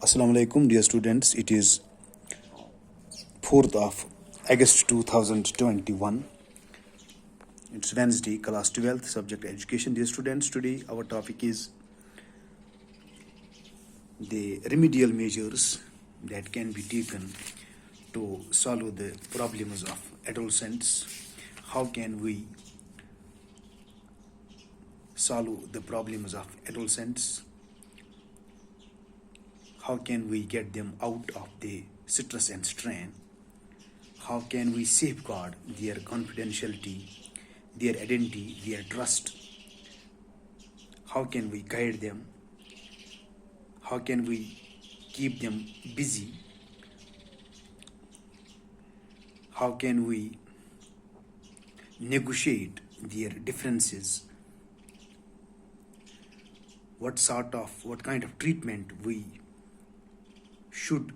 Assalamu alaikum, dear students. It is 4th of August 2021. It's Wednesday, class 12th, subject education. Dear students, today our topic is the remedial measures that can be taken to solve the problems of adolescents. How can we solve the problems of adolescents? How can we get them out of the stress and strain? How can we safeguard their confidentiality, their identity, their trust? How can we guide them? How can we keep them busy? How can we negotiate their differences? What kind of treatment we should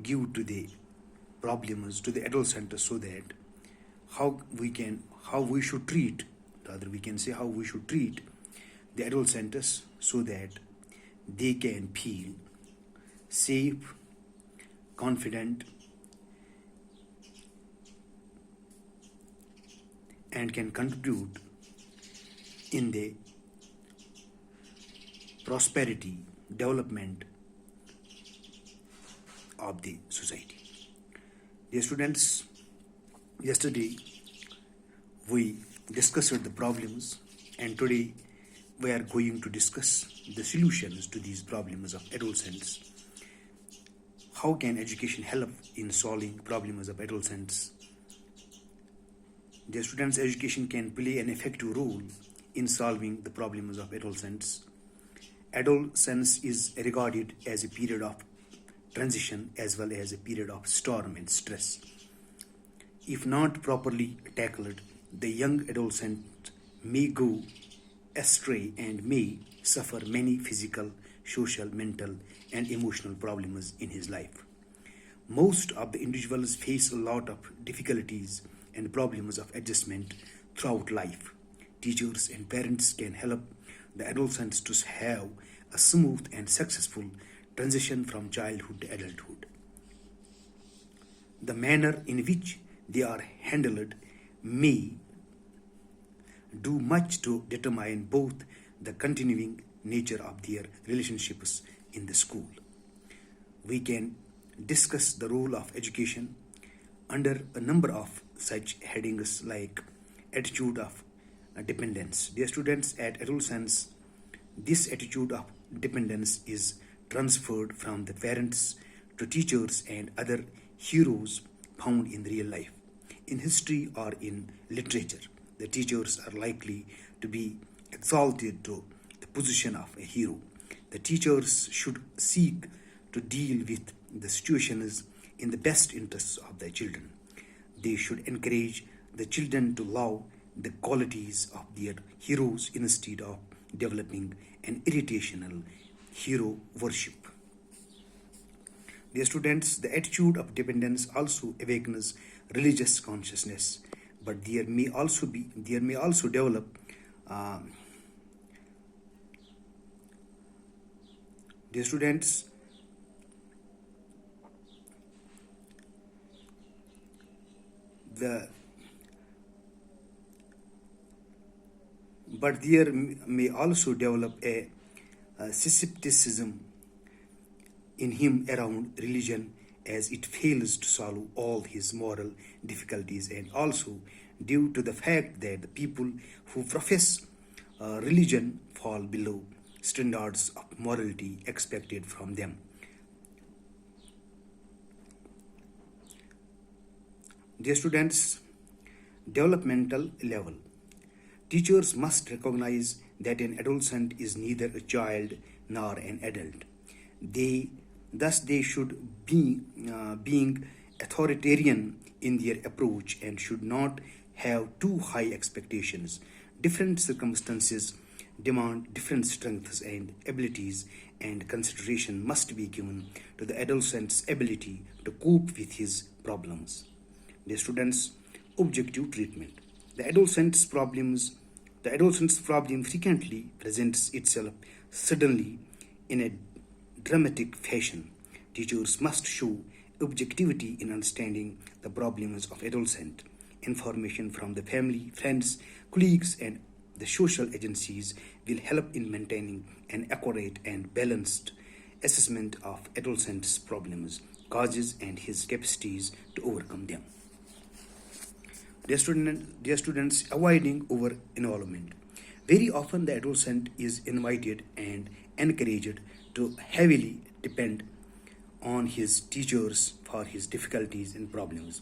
give to the problems, to the adolescents, so that how we should treat, rather we can say how we should treat the adolescents so that they can feel safe, confident, and can contribute in the prosperity, development of the society. Dear students, yesterday we discussed the problems, and today we are going to discuss the solutions to these problems of adolescents. How can education help in solving problems of adolescents? Dear students, education can play an effective role in solving the problems of adolescents. Adolescence is regarded as a period of transition as well as a period of storm and stress. If not properly tackled, the young adolescent may go astray and may suffer many physical, social, mental, and emotional problems in his life. Most of the individuals face a lot of difficulties and problems of adjustment throughout life. Teachers and parents can help the adolescents to have a smooth and successful transition from childhood to adulthood. The manner in which they are handled may do much to determine both the continuing nature of their relationships in the school. We can discuss the role of education under a number of such headings like attitude of dependence. Dear students, at adolescence, this attitude of dependence is transferred from the parents to teachers and other heroes found in real life. In history or in literature, the teachers are likely to be exalted to the position of a hero. The teachers should seek to deal with the situations in the best interests of their children. They should encourage the children to love the qualities of their heroes instead of developing an irritational hero worship. Dear students, the attitude of dependence also awakens religious consciousness, but there may also develop dear students, the but there may also develop a skepticism in him around religion as it fails to solve all his moral difficulties, and also due to the fact that the people who profess religion fall below standards of morality expected from them. Dear students, developmental level. Teachers must recognize that an adolescent is neither a child nor an adult. They should be being authoritarian in their approach and should not have too high expectations. Different circumstances demand different strengths and abilities, and consideration must be given to the adolescent's ability to cope with his problems. The students' objective treatment. The adolescent's problem frequently presents itself suddenly in a dramatic fashion. Teachers must show objectivity in understanding the problems of adolescent. Information from the family, friends, colleagues, and the social agencies will help in maintaining an accurate and balanced assessment of adolescents' problems, causes, and his capacities to overcome them. Dear students, avoiding over involvement. Very often, the adolescent is invited and encouraged to heavily depend on his teachers for his difficulties and problems.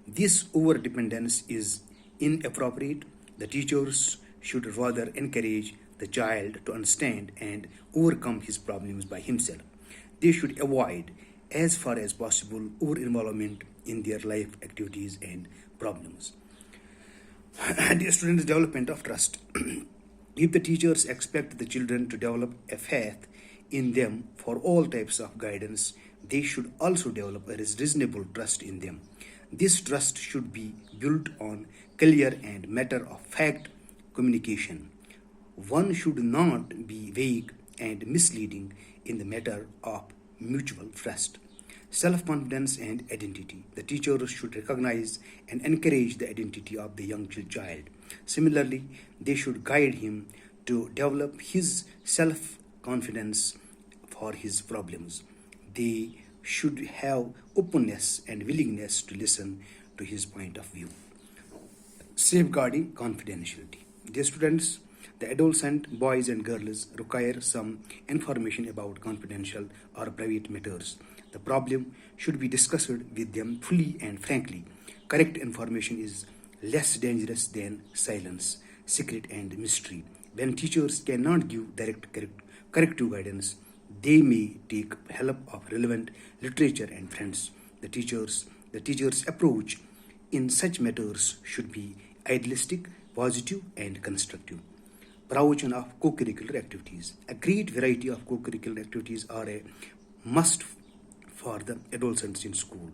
This over dependence is inappropriate. The teachers should rather encourage the child to understand and overcome his problems by himself. They should avoid, as far as possible, over involvement in their life activities and problems. Dear students, development of trust. If the teachers expect the children to develop a faith in them for all types of guidance, they should also develop a reasonable trust in them. This trust should be built on clear and matter of fact communication. One should not be vague and misleading in the matter of mutual trust. Self-confidence and identity. The teachers should recognize and encourage the identity of the young child. Similarly, they should guide him to develop his self-confidence for his problems. They should have openness and willingness to listen to his point of view. Safeguarding confidentiality. Dear students, the adolescent boys and girls require some information about confidential or private matters. The problem should be discussed with them fully and frankly. Correct information is less dangerous than silence, secret, and mystery. When teachers cannot give corrective guidance, they may take help of relevant literature and friends. The teacher's approach in such matters should be idealistic, positive, and constructive. Promotion of co-curricular activities. A great variety of co-curricular activities are a must for the adolescents in school.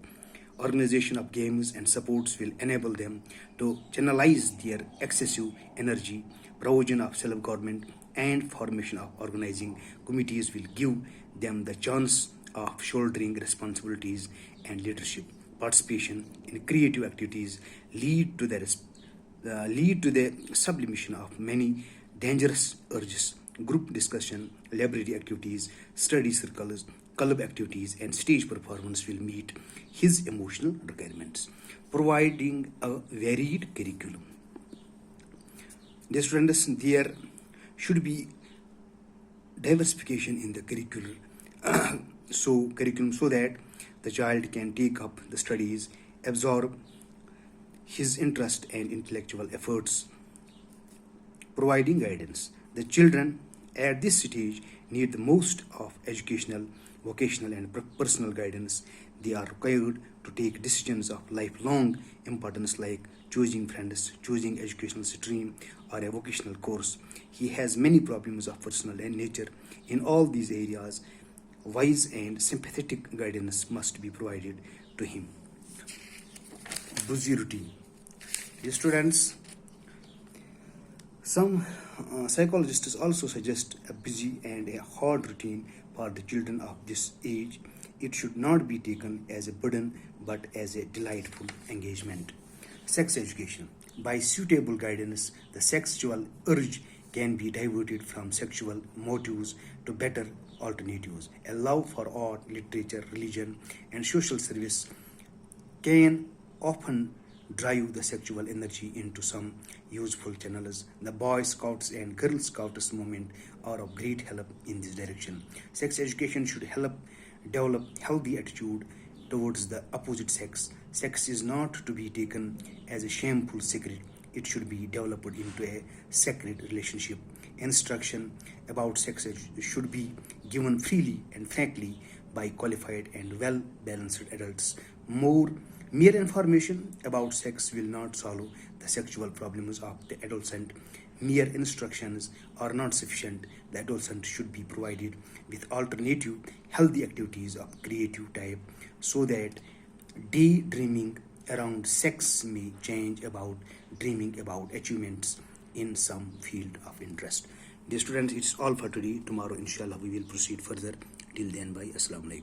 Organization of games and supports will enable them to channelize their excessive energy. Provision of self-government and formation of organizing committees will give them the chance of shouldering responsibilities and leadership. Participation in creative activities lead to the sublimation of many dangerous urges. Group discussion, library activities, study circles, club activities, and stage performance will meet his emotional requirements, providing a varied curriculum. Dear students, there should be diversification in the curriculum so that the child can take up the studies, absorb his interest and intellectual efforts. Providing guidance. The children at this stage need the most of educational, vocational, and personal guidance. They are required to take decisions of lifelong importance like choosing friends, choosing educational stream, or a vocational course. He has many problems of personal and nature. In all these areas, wise and sympathetic guidance must be provided to him. Busy routine. Dear students, some psychologists also suggest a busy and a hard routine for the children of this age. It should not be taken as a burden but as a delightful engagement. Sex education. By suitable guidance, the sexual urge can be diverted from sexual motives to better alternatives. A love for art, literature, religion, and social service can often drive the sexual energy into some useful channels. The Boy Scouts and Girl Scouts movement are of great help in this direction. Sex education should help develop healthy attitude towards the opposite sex. Sex is not to be taken as a shameful secret. It should be developed into a sacred relationship. Instruction about sex should be given freely and frankly by qualified and well-balanced adults. Mere information about sex will not solve the sexual problems of the adolescent. Mere instructions are not sufficient. The adolescent should be provided with alternative healthy activities of creative type so that daydreaming around sex may change about dreaming about achievements in some field of interest. Dear students, it's all for today. Tomorrow, inshallah, we will proceed further. Till then, bye. Assalamu alaikum.